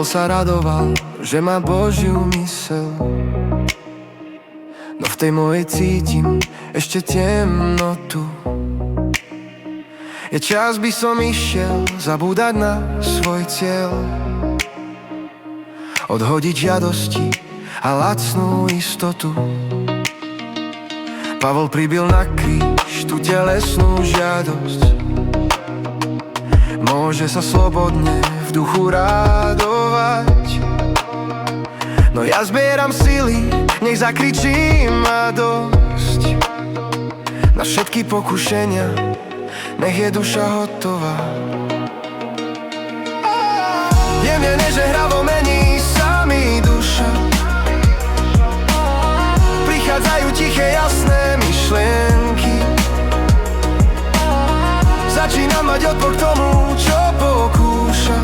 Pavol sa radoval, že má Božiu mysel. No v tej mojej cítim ešte temnotu. Je čas, by som išiel zabúdať na svoj cieľ, odhodiť žiadosti a lacnú istotu. Pavol pribil na kríž tú telesnú žiadosť. Môže sa slobodne v duchu radovať. No ja zbieram sily, nech zakričím a dosť. Na všetky pokušenia, nech je duša hotová. Jemne nežehravo mení sa mi duša. Prichádzajú tiché jasné myšlienky. Začínam mať odpor k tomu, čo pokúša.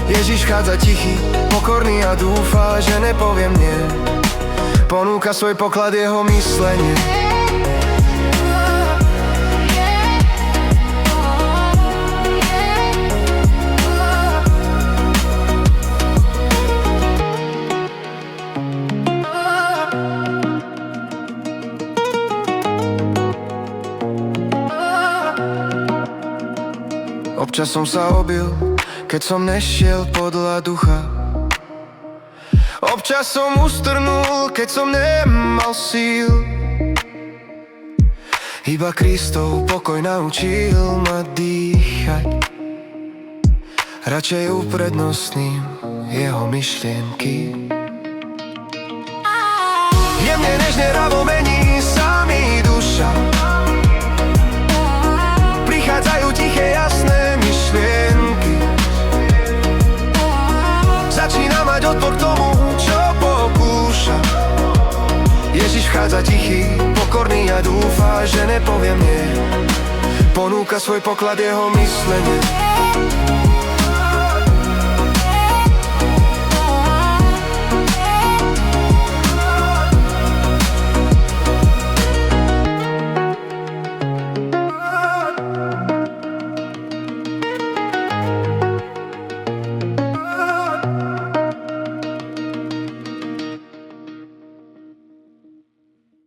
Ježiš vchádza tichý, pokorný a dúfa, že nepoviem nie. Ponúka svoj poklad jeho myslenie. Občas som sa obil, keď som nešiel podľa ducha. Občas som ustrnul, keď som nemal síl. Iba Kristov pokoj naučil ma dýchať. Radšej uprednostním jeho myšlienky. Jemne nežne ravo mení sa mi duša. Prichádzajú tiché jasné myšlienky. Začína mať odpor k tomu, čo pokúša. Ježiš vchádza tichý, pokorný a dúfa, že nepoviem nie. Ponúka svoj poklad jeho myslenie.